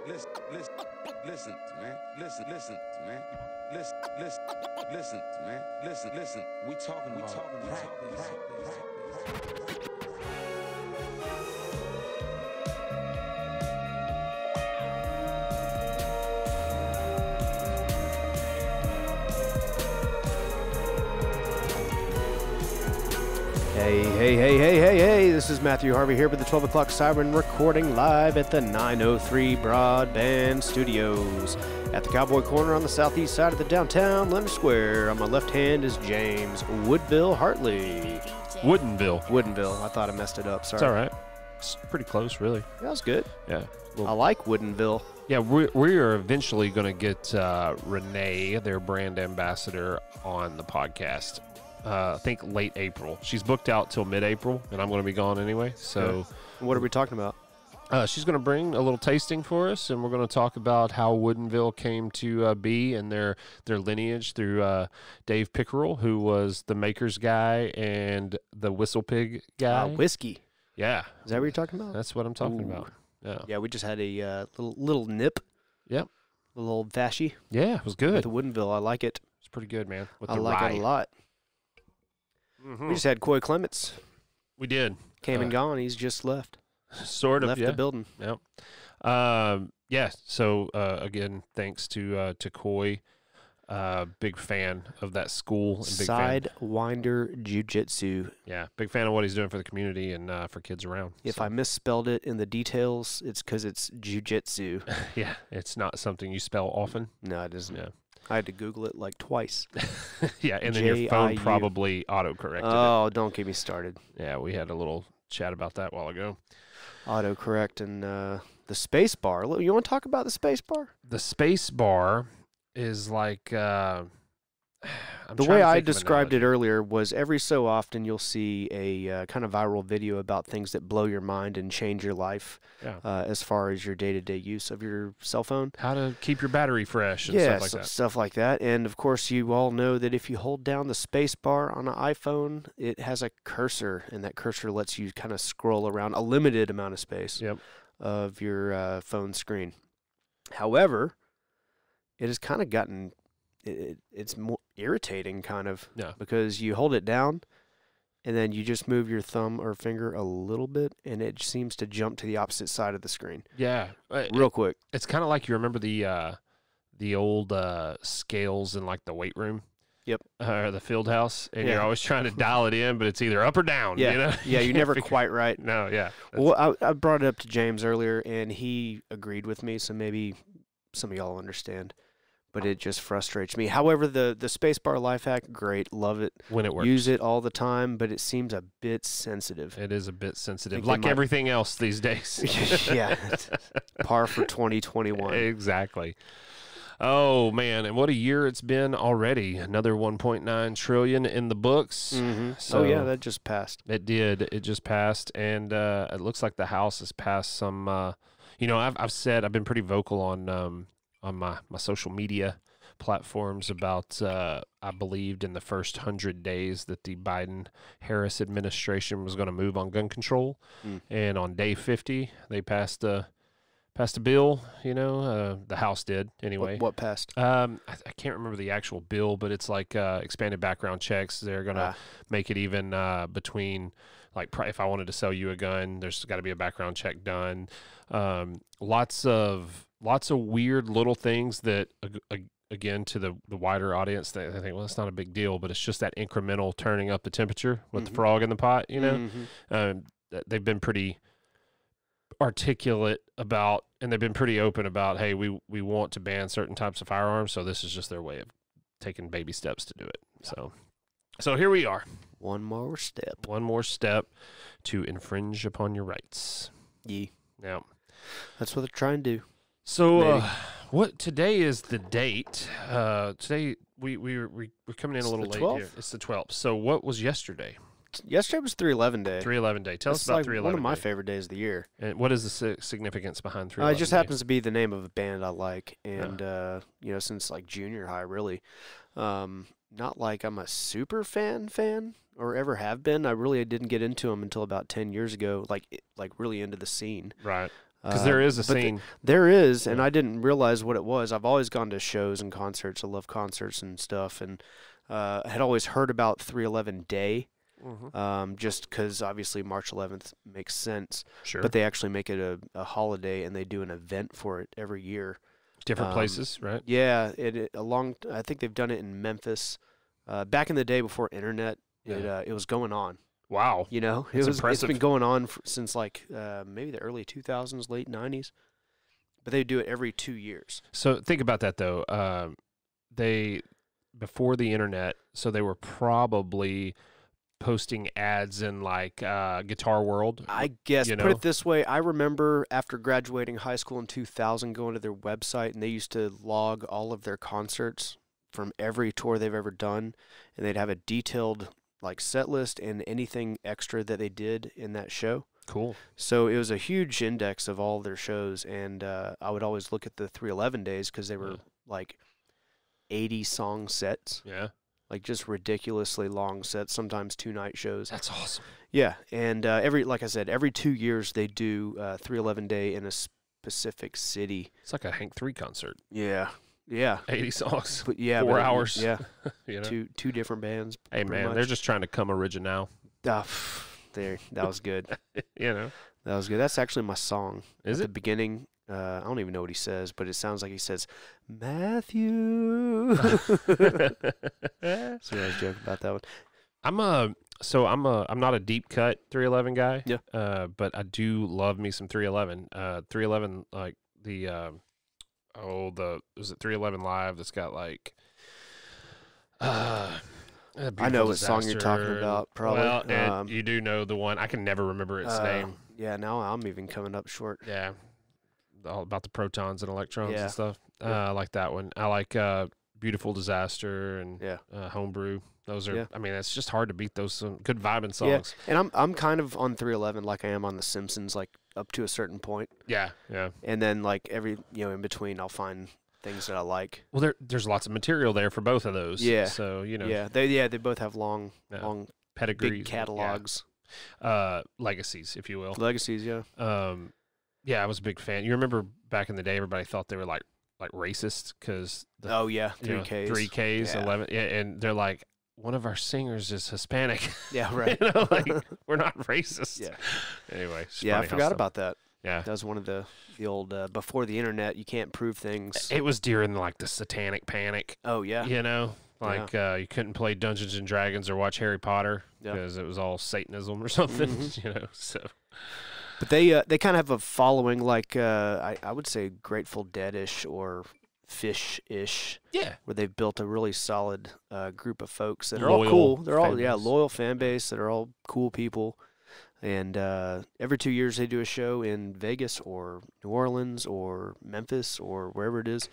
Listen, man. Listen, man. Listen, man. Listen. We talking. Hey, this is Matthew Harvey here with the 12 o'clock siren, recording live at the 903 Broadband Studios at the Cowboy Corner on the southeast side of the downtown Leonard Square. On my left hand is James Woodville Hartley. Woodenville. I thought I messed it up. Sorry. It's all right. It's pretty close, really. That was good. Yeah. Well, I like Woodenville. yeah, we are eventually going to get Renee, their brand ambassador, on the podcast. I think late April. She's booked out till mid-April, and I'm going to be gone anyway. So, What are we talking about? she's going to bring a little tasting for us, and we're going to talk about how Woodenville came to be and their lineage through Dave Pickerel, who was the maker's guy and the Whistle Pig guy. Whiskey. Yeah, Is that what you're talking about? that's what I'm talking Ooh. about. Yeah, Yeah, we just had a little nip. Yep. A little old fashy Yeah, it was good. with the Woodenville. I like it. It's pretty good, man. With I the like rye. it a lot. Mhm. We just had Coy Clements. We did. Came and gone. He's just left. Sort of, Left yeah. the building. Yep. Yeah. So again, thanks to Coy. Big fan of that school. And big fan, Sidewinder Jiujitsu. yeah, big fan of what he's doing for the community and for kids around. If So, I misspelled it in the details, it's because it's Jiu-Jitsu. yeah, it's not something you spell often. No, it isn't. Yeah. I had to Google it like twice. Yeah, and then your phone J-I-U. probably autocorrected Oh, don't get me started. it. Yeah, we had a little chat about that a while ago. Autocorrect and the space bar. Look, you want to talk about the space bar? The space bar is like The way I described it earlier was every so often you'll see a kind of viral video about things that blow your mind and change your life Yeah. as far as your day-to-day use of your cell phone. How to keep your battery fresh and Yeah, stuff like that. stuff like that. And of course, you all know that if you hold down the space bar on an iPhone, it has a cursor, and that cursor lets you kind of scroll around a limited amount of space Yep. of your phone screen. However, it has kind of gotten it's more irritating, kind of, Yeah. because you hold it down, and then you just move your thumb or finger a little bit, and it seems to jump to the opposite side of the screen Yeah. real quick. It's kind of like you remember the old scales in like the weight room. Yep. Or the field house, and Yeah. you're always trying to dial it in, but it's either up or down. Yeah, You know? yeah, you're never Figure- quite right. No, yeah. Well, I brought it up to James earlier, and he agreed with me, so maybe some of y'all understand. But it just frustrates me. However, the spacebar life hack, great, love it. When it works. Use it all the time, but it seems a bit sensitive. It is a bit sensitive, Think they like might- everything else these days. Yeah, par for 2021. Exactly. Oh, man, and what a year it's been already. Another 1.9 trillion in the books. Mm-hmm. So Oh, yeah, that just passed. It did. It just passed, and it looks like the House has passed some. I've been pretty vocal on my social media platforms about I believed in the first 100 days that the Biden-Harris administration was going to move on gun control, and on day 50 they passed a bill. The House did anyway. What passed? I can't remember the actual bill, but it's like expanded background checks. They're going to make it even between, like, if I wanted to sell you a gun, there's got to be a background check done. Lots of weird little things that, again, to the wider audience, they think, well, it's not a big deal, but it's just that incremental turning up the temperature with the frog in the pot, They've been pretty articulate about, and they've been pretty open about, hey, we want to ban certain types of firearms, so this is just their way of taking baby steps to do it. So here we are. One more step. One more step to infringe upon your rights. Yeah. Now, That's what they're trying to do. so what today is the date? Today we're coming in It's a little the late 12th? here. It's the 12th. So what was yesterday? Yesterday was 311 Day. 311 Day. Tell us It's about like 311 one of my Day. favorite days of the year. And what is the significance behind It 311 just Day? happens to be the name of a band I like, and since like junior high, really. Not like I'm a super fan, or ever have been. I really didn't get into them until about 10 years ago, like really into the scene. Right. Because there is a but scene. There is, and I didn't realize what it was. I've always gone to shows and concerts. I love concerts and stuff, and I had always heard about 311 Day, just because obviously March 11th makes sense. Sure. But they actually make it a holiday, and they do an event for it every year. Different places, right? Yeah, I think they've done it in Memphis. Back in the day before internet, it was going on. Wow. You know, it's been going on since like maybe the early 2000s, late 90s. But they do it every 2 years. So think about that though. Before the internet, so they were probably posting ads in like Guitar World. I guess, put it this way, I remember after graduating high school in 2000 going to their website, and they used to log all of their concerts from every tour they've ever done, and they'd have a detailed like set list and anything extra that they did in that show. Cool. So it was a huge index of all their shows, and I would always look at the 311 days because they were like 80 song sets. Yeah. Like just ridiculously long sets, sometimes 2-night shows. That's awesome. Yeah, and like I said, every 2 years they do 311 Day in a specific city. It's like a Hank 3 concert. Yeah. 80 songs. But 4 hours. Yeah. You know? Two different bands. Hey man, they're just trying to come original. That was good. You know. That was good. That's actually my song. Is At it? the beginning, I don't even know what he says, but it sounds like he says, Matthew. So I was joking about that one. I'm not a deep cut 311 guy. Yeah. But I do love me some 311. 311 like the was it 311 Live that's got like I know what song you're talking about, probably. Well, and you do know the one. I can never remember its name. Yeah, now I'm even coming up short. Yeah. All about the protons and electrons Yeah. and stuff. Yeah. I like that one. I like Beautiful Disaster and Yeah. Homebrew. Those are, Yeah. I mean, it's just hard to beat those good vibing songs. Yeah, and I'm kind of on 311 like I am on The Simpsons, like up to a certain point. Yeah, yeah. And then like every, in between I'll find things that I like. Well, there's lots of material there for both of those. Yeah. So, Yeah, they both have long pedigrees, big catalogs. Legacies, if you will. Legacies, yeah. Yeah, I was a big fan. You remember back in the day, everybody thought they were like racist because 3Ks, 3Ks, yeah. 11, yeah, and they're like, one of our singers is Hispanic. Yeah, right. Like we're not racist. Yeah. Anyway. Yeah, I forgot about that. Yeah. That was one of the old before the internet. You can't prove things. It was during like the Satanic Panic. Oh yeah. Like you couldn't play Dungeons and Dragons or watch Harry Potter because it was all Satanism or something. Mm-hmm. So. But they kind of have a following like I would say Grateful Dead-ish or Fish-ish. Yeah. Where they've built a really solid group of folks that are Loyal all cool. They're all fan base. loyal fan base that are all cool people. And every 2 years they do a show in Vegas or New Orleans or Memphis or wherever it is.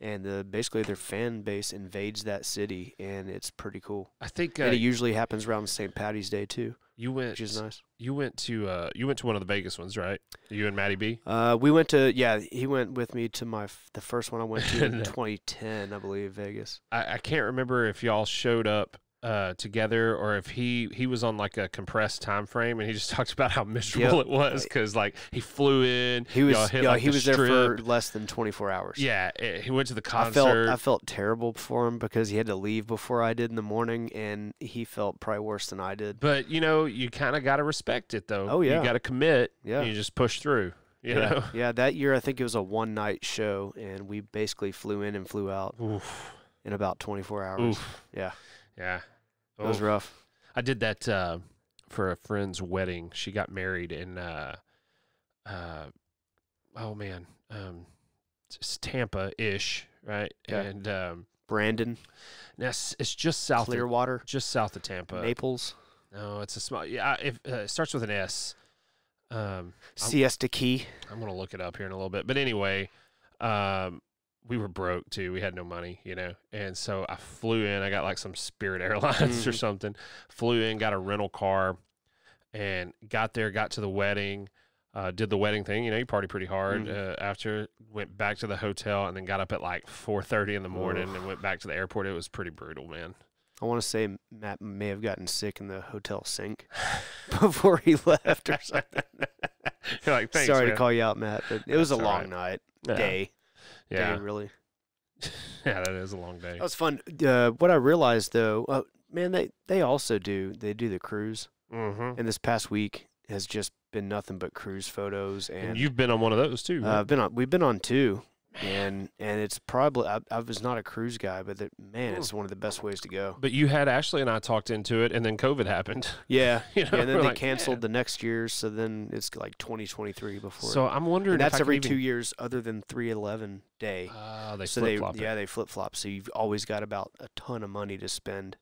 And basically their fan base invades that city, and it's pretty cool. I think and it usually happens around St. Patty's Day too. Which is nice. You went to one of the Vegas ones, right? You and Matty B? We went to he went with me to the first one I went to in 2010, I believe, Vegas. I can't remember if y'all showed up together or if he was on like a compressed time frame and he just talked about how miserable it was because like he flew in. He was he was there for strip. less than 24 hours. Yeah, he went to the concert. I felt terrible for him because he had to leave before I did in the morning, and he felt probably worse than I did. But you kind of got to respect it though. Oh yeah, you got to commit. Yeah, you just push through. You know. Yeah, that year I think it was a one-night show, and we basically flew in and flew out in about 24 hours. Oof. Yeah. Yeah. It was rough. I did that for a friend's wedding. She got married in it's Tampa-ish, right? Yeah. And Brandon. It's just south Clearwater. just south of Tampa. Naples. No, it's a small. Yeah, it starts with an S. Siesta Key. I'm gonna look it up here in a little bit. But anyway, we were broke too. We had no money, and so I flew in. I got like some Spirit Airlines or something. Flew in, got a rental car, and got there. Got to the wedding. Did the wedding thing. You party pretty hard. After went back to the hotel and then got up at like 4:30 in the morning and went back to the airport. It was pretty brutal, man. I want to say Matt may have gotten sick in the hotel sink before he left or something. You're like, thanks, Sorry man. to call you out, Matt, but it was a That's long all right. night, Yeah. day, Yeah, really. yeah, that is a long day. That was fun. What I realized though, man, they also do the cruise, Mm-hmm. and this past week has just been nothing but cruise photos, And and you've been on one of those too. Right? we've been on two, and it's probably I was not a cruise guy, but man, it's one of the best ways to go. But you had Ashley and I talked into it, and then COVID happened. Yeah, You know, and then we're they like, canceled man. the next year, so then it's like 2023 before. So I'm wondering and if that's I can every even... 2 years, other than 3/11 day. They So flip-flop it. they flip flop. So you've always got about a ton of money to spend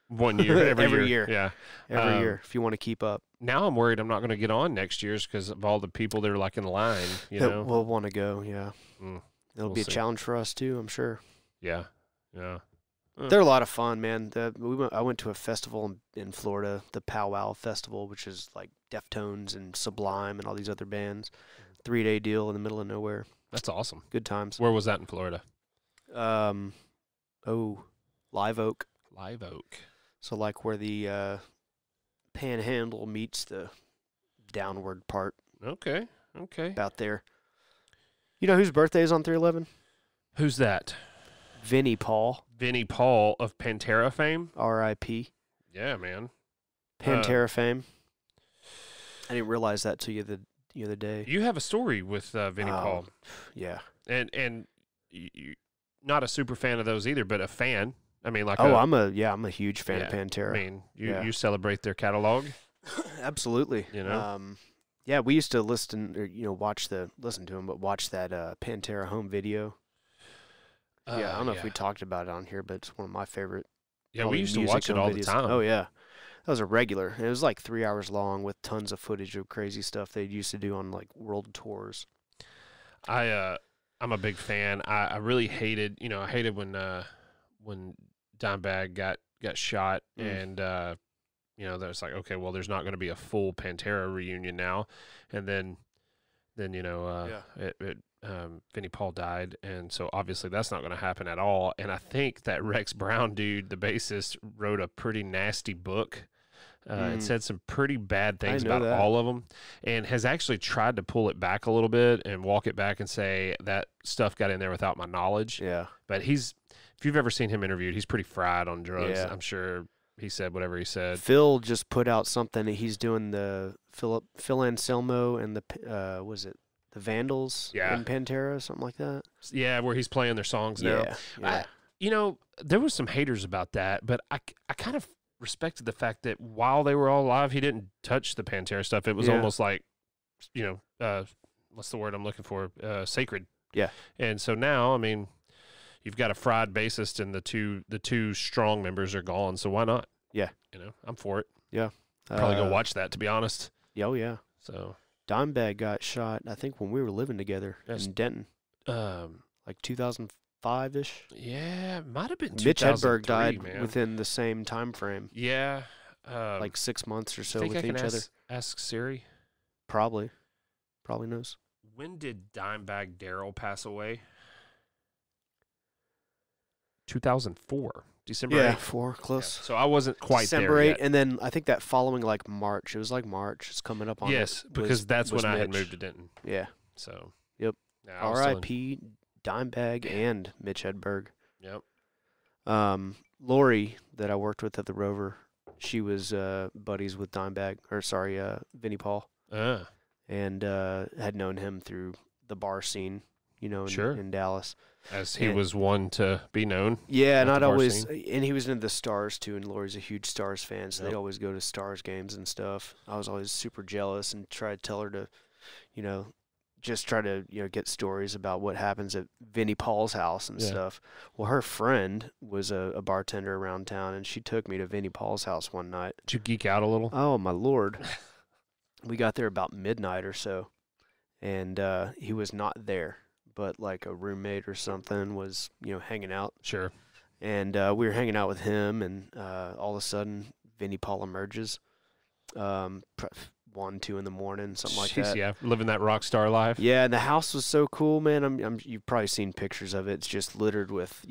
1 year every, Every year. year. Yeah. every year if you want to keep up. Now I'm worried I'm not going to get on next year's because of all the people that are like in line. You That know. will want to go. Yeah, Mm, it'll we'll be a see. challenge for us too. I'm sure. Yeah. Yeah. They're a lot of fun, man. I went to a festival in Florida, the Powwow Festival, which is like Deftones and Sublime and all these other bands. 3-day deal in the middle of nowhere. That's awesome. Good times. Where was that in Florida? Live Oak. Live Oak. So like where the Panhandle meets the downward part, Okay. Okay. about there. You know whose birthday is on 3/11? Who's that? Vinnie Paul, Vinnie Paul of Pantera fame. R.I.P. Yeah, man. Pantera fame. I didn't realize that till the other day. You have a story with Vinnie Oh, Paul, Yeah. and you not a super fan of those either, but a fan. I mean, like, I'm a huge fan of yeah, Pantera. I mean, Yeah. you celebrate their catalog. Absolutely. You know? Yeah, we used to listen or watch that Pantera home video. Yeah, I don't know if we talked about it on here, but it's one of my favorite. Yeah, probably we used to music watch it home all the videos. time. Oh yeah, that was a regular. And it was like 3 hours long with tons of footage of crazy stuff they used to do on like world tours. I'm a big fan. I really hated, I hated when Dimebag got shot, and there's like, okay, well, there's not going to be a full Pantera reunion now, and then Vinnie Paul died, and so obviously that's not going to happen at all. And I think that Rex Brown dude, the bassist, wrote a pretty nasty book. It said some pretty bad things know about that. all of them, and has actually tried to pull it back a little bit and walk it back and say that stuff got in there without my knowledge. Yeah. But if you've ever seen him interviewed, he's pretty fried on drugs. Yeah. I'm sure he said whatever he said. Phil just put out something. He's doing the Phil Anselmo and the Vandals in Pantera, something like that. Yeah, where he's playing their songs now. Yeah. There was some haters about that, but I kind of respected the fact that while they were all alive, he didn't touch the Pantera stuff. It was almost like, what's the word I'm looking for? Sacred. Yeah. And so now, I mean, you've got a fried bassist, and the two strong members are gone. So why not? Yeah. I'm for it. Yeah. Probably go watch that, to be honest. Oh yeah. So Dimebag got shot, I think, when we were living together Yes. in Denton, like 2005-ish. yeah, it might have been Mitch 2003, Hedberg died man. within the same time frame, Yeah. like 6 months or so think with I can each other. ask Siri. Probably knows. When did Dimebag Darrell pass away? 2004, December 8th. 4 close. So I wasn't quite December there 8, yet. and then I think that following like March. It was like March. It's coming up on Yes, it, because that's was when I had Mitch. moved to Denton. Yeah. So Yep. yeah, I was still in- R.I.P. Dimebag and Mitch Hedberg. Yep. Lori that I worked with at the Rover, she was buddies with Vinnie Paul, and had known him through the bar scene, Sure. in Dallas. As he And- was one to be known. Yeah, and At I'd the bar always, and he was into the Stars too, and Lori's a huge Stars fan, so Yep. they'd always go to Stars games and stuff. I was always super jealous and try to tell her to, just try to, get stories about what happens at Vinnie Paul's house and Yeah. stuff. Well, her friend was a bartender around town, and she took me to Vinnie Paul's house one night. Did you geek out a little? Oh, my Lord. We got there about midnight or so, and he was not there, but like a roommate or something was, hanging out. Sure. And we were hanging out with him, and all of a sudden, Vinnie Paul emerges. 1, 2 in the morning, something like Jeez, that. yeah, living that rock star life. Yeah, and the house was so cool, man. You've probably seen pictures of it. It's just littered with,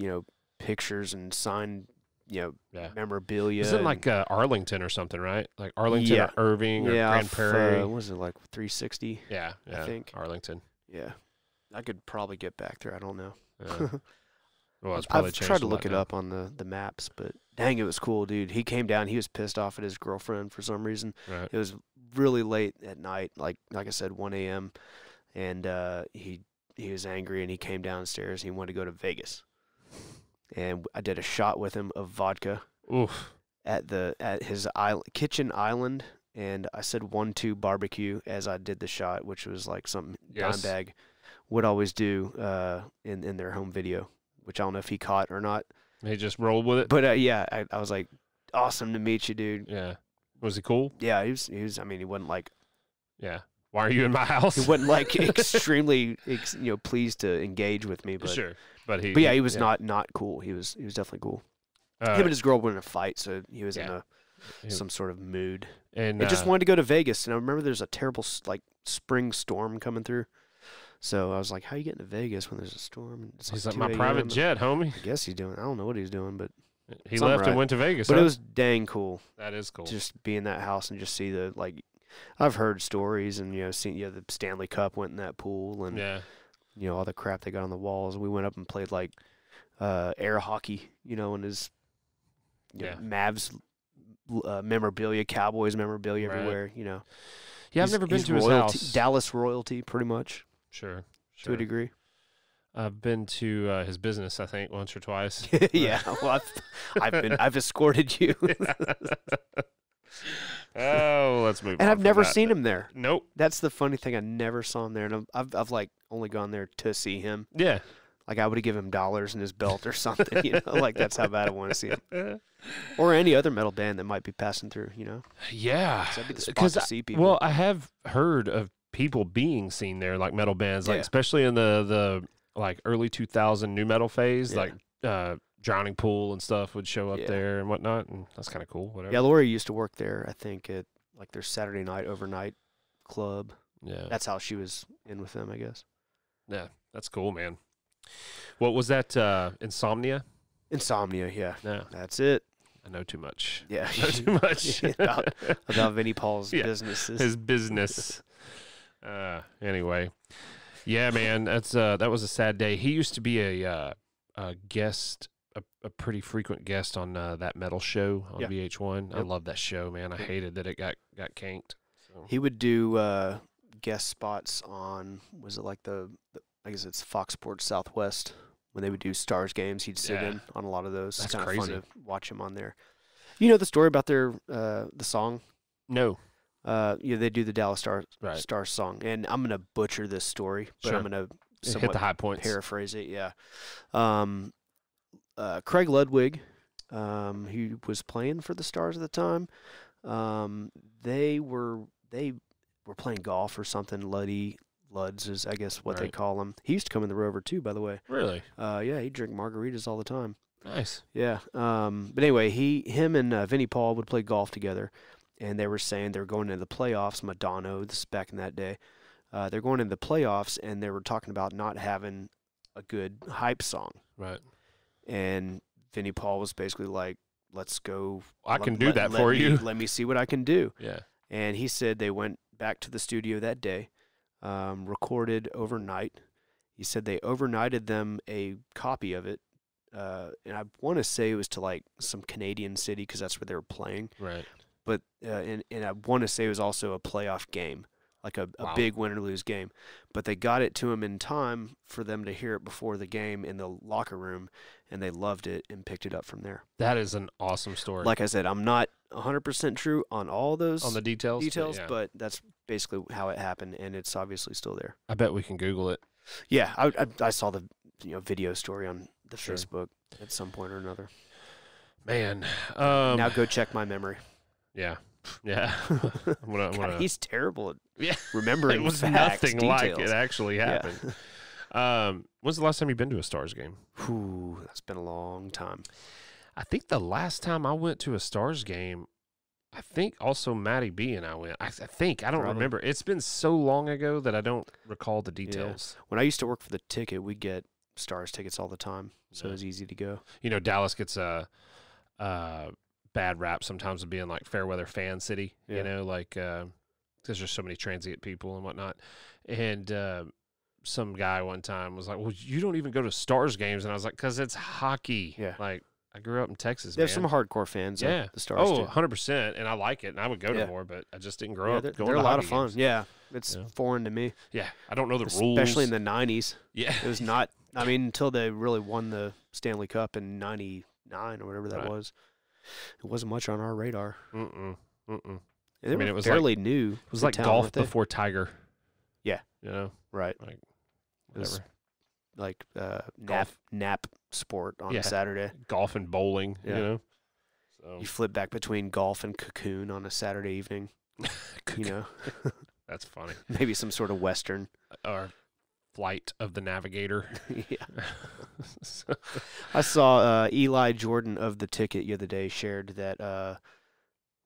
pictures and signed, memorabilia. Is it like Arlington or something, right? Like Arlington or Irving or Grand Prairie. What was it, like 360? Yeah, I think. Arlington. Yeah. I could probably get back there. I don't know. Yeah. Well, it's probably I've tried to look it up on the maps, but dang, it was cool, dude. He came down. He was pissed off at his girlfriend for some reason. Right. It was really late at night, like I said, 1 a.m., and he was angry, and he came downstairs, and he wanted to go to Vegas. And I did a shot with him of vodka. Oof. At his kitchen island, and I said 1-2 barbecue as I did the shot, which was like something Dimebag would always do in their home video, which I don't know if he caught or not. He just rolled with it. But I was like, awesome to meet you, dude. Yeah. Was he cool? Yeah, he was. I mean, he wasn't like. Yeah. Why are you in my house? He wasn't like extremely pleased to engage with me, but sure. But he was not cool. He was definitely cool. Him and his girl were in a fight, so he was in some sort of mood. And just wanted to go to Vegas. And I remember there's a terrible spring storm coming through. So I was like, "How you getting to Vegas when there's a storm?" And he's like, "My private jet, homie." I guess he's doing. I don't know what he's doing, but he left and went to Vegas. But it was dang cool. That is cool. Just be in that house and just see the I've heard stories and seen the Stanley Cup went in that pool and all the crap they got on the walls. We went up and played air hockey, and his Mavs memorabilia, Cowboys memorabilia everywhere, Yeah, I've never been to his house. Dallas royalty, pretty much. Sure. To a degree. I've been to his business, I think, once or twice. Yeah, well, I've escorted you. Oh, let's move on. And I've never seen him there. Nope. That's the funny thing. I never saw him there, and I've only gone there to see him. Yeah. Like I would have given him dollars in his belt or something, like that's how bad I want to see him. Or any other metal band that might be passing through, Yeah. That'd be the spot to see people. Well, I have heard of people being seen there, like metal bands, especially in the early 2000 new metal phase, Drowning Pool and stuff would show up there and whatnot, and that's kind of cool. Whatever. Yeah, Lori used to work there, I think, at their Saturday night overnight club. Yeah. That's how she was in with them, I guess. Yeah, that's cool, man. What was that, Insomnia? Insomnia, yeah. Yeah. That's it. I know too much. Yeah. I know too much. about Vinnie Paul's businesses. His business. Anyway. Yeah, man, that was a sad day. He used to be a guest, a pretty frequent guest on that metal show on VH1. Yep. I love that show, man. I hated that it got canked. So. He would do guest spots on, was it like I guess it's Fox Sports Southwest when they would do Stars games. He'd sit in on a lot of those. That's kind crazy. of fun to watch him on there. You know the story about their the song? No. They do the Dallas Stars song, and I'm gonna butcher this story, but I'm gonna hit the high points. Paraphrase it. Yeah. Craig Ludwig, who was playing for the Stars at the time, they were playing golf or something. Luds is, I guess, what they call him. He used to come in the Rover too, by the way. Really? Yeah, he'd drink margaritas all the time. Nice. Yeah. But anyway, him and Vinnie Paul would play golf together, and they were saying they were going into the playoffs. Madonna, this is back in that day. They're going into the playoffs, and they were talking about not having a good hype song. Right. And Vinnie Paul was basically like, let's go. I can do that for you. Let me see what I can do. Yeah. And he said they went back to the studio that day, recorded overnight. He said they overnighted them a copy of it. And I want to say it was to some Canadian city because that's where they were playing. Right. But and I want to say it was also a playoff game, like a big win or lose game. But they got it to him in time for them to hear it before the game in the locker room, and they loved it and picked it up from there. That is an awesome story. Like I said, I'm not 100% true on all those on the details, but that's basically how it happened, and it's obviously still there. I bet we can Google it. Yeah, I saw the video story on the Facebook at some point or another. Man, now go check my memory. Yeah. I'm gonna he's terrible at remembering it was facts, nothing details. like it actually happened. When's the last time you've been to a Stars game? Ooh, that's been a long time. I think the last time I went to a Stars game, I think also Matty B and I went. I don't remember. It's been so long ago that I don't recall the details. When I used to work for the ticket, we'd get Stars tickets all the time, so it was easy to go. Dallas gets a bad rap sometimes of being like fair weather fan city, you know, like because there's so many transient people and whatnot. And some guy one time was like, well, you don't even go to Stars games. And I was like, because it's hockey. Yeah. Like, I grew up in Texas, There's man. some hardcore fans Yeah. of the Stars, too. 100%. And I like it, and I would go to more, but I just didn't grow up going to they're a lot of fun. games. Yeah. It's foreign to me. Yeah. I don't know the rules. Especially in the 90s. Yeah. It was not, I mean, until they really won the Stanley Cup in 99 or whatever that was. It wasn't much on our radar. Mm-mm. Mm-mm. I mean, it was fairly new. It was like golf before Tiger. Yeah. You know? Right. Like, it was whatever. like nap sport on a Saturday. Golf and bowling, you know? So. You flip back between golf and Cocoon on a Saturday evening. You know? That's funny. Maybe some sort of Western. Or Flight of the Navigator. Yeah. I saw Eli Jordan of The Ticket the other day shared that,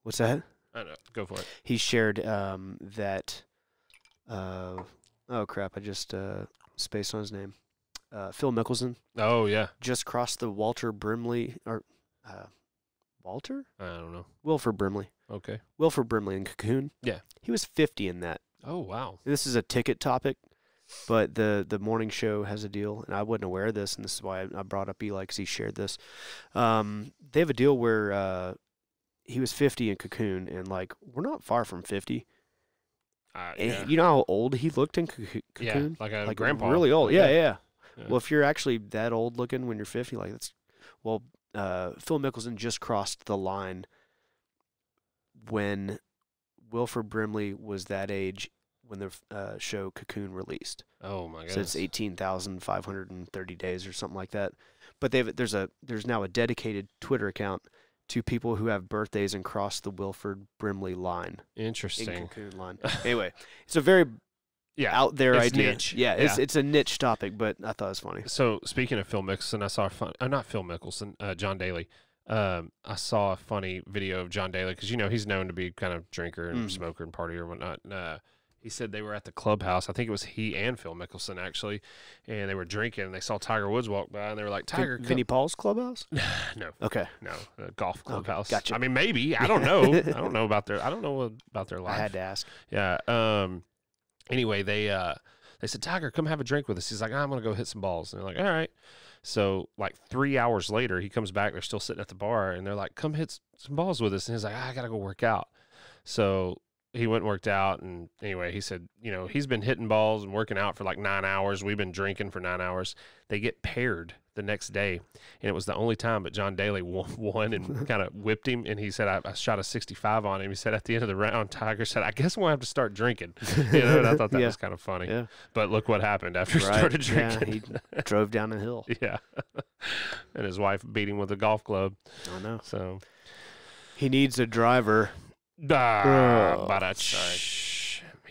what's that? I know. Go for it. He shared that, oh crap, I just spaced on his name. Phil Mickelson. Oh, yeah. Just crossed the Walter Brimley, or Walter? I don't know. Wilford Brimley. Okay. Wilford Brimley in Cocoon. Yeah. He was 50 in that. Oh, wow. This is a ticket topic, but the morning show has a deal, and I wasn't aware of this, and this is why I brought up Eli, because he shared this. They have a deal where he was 50 in Cocoon, and, like, we're not far from 50. Yeah. You know how old he looked in Cocoon? Yeah, like a grandpa. Really old. Yeah, yeah. Well, if you're actually that old looking when you're 50, like that's, well, Phil Mickelson just crossed the line when Wilford Brimley was that age when the show Cocoon released. Oh my goodness! So it's 18,530 days or something like that. But there's now a dedicated Twitter account to people who have birthdays and cross the Wilford Brimley line. Interesting. In Cocoon line. Anyway, it's a very out there idea. Niche. Yeah, it's a niche topic, but I thought it was funny. So speaking of Phil Mickelson, I saw not Phil Mickelson, John Daly. I saw a funny video of John Daly because he's known to be kind of drinker and smoker and party or whatnot. And, he said they were at the clubhouse. I think it was he and Phil Mickelson actually, and they were drinking. And they saw Tiger Woods walk by, and they were like, "Tiger, Vinnie Paul's clubhouse?" No. Okay. No, golf clubhouse. Gotcha. I mean, maybe. I don't know. I don't know about their life. I had to ask. Yeah. Anyway, they said, "Tiger, come have a drink with us." He's like, "I'm gonna go hit some balls." And they're like, "All right." So like 3 hours later, he comes back. They're still sitting at the bar, and they're like, "Come hit some balls with us." And he's like, "I gotta go work out." So he went and worked out, and anyway, he said, he's been hitting balls and working out for like 9 hours. We've been drinking for 9 hours. They get paired the next day, and it was the only time but John Daly won and kind of whipped him. And he said, I shot a 65 on him. He said at the end of the round, Tiger said, "I guess we'll have to start drinking." And I thought that was kind of funny. Yeah. But look what happened after he started drinking. Yeah, he drove down a hill. Yeah. And his wife beat him with a golf club. I know. So he needs a driver. He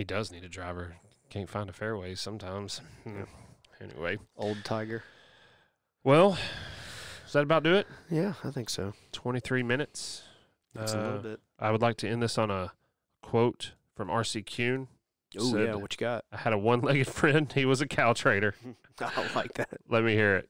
does need a driver. Can't find a fairway sometimes. Anyway. Old Tiger. Well, does that about do it? Yeah, I think so. 23 minutes. That's a little bit. I would like to end this on a quote from R.C. Kuhn. Oh, yeah, what you got? "I had a one-legged friend. He was a cow trader." I like that. Let me hear it.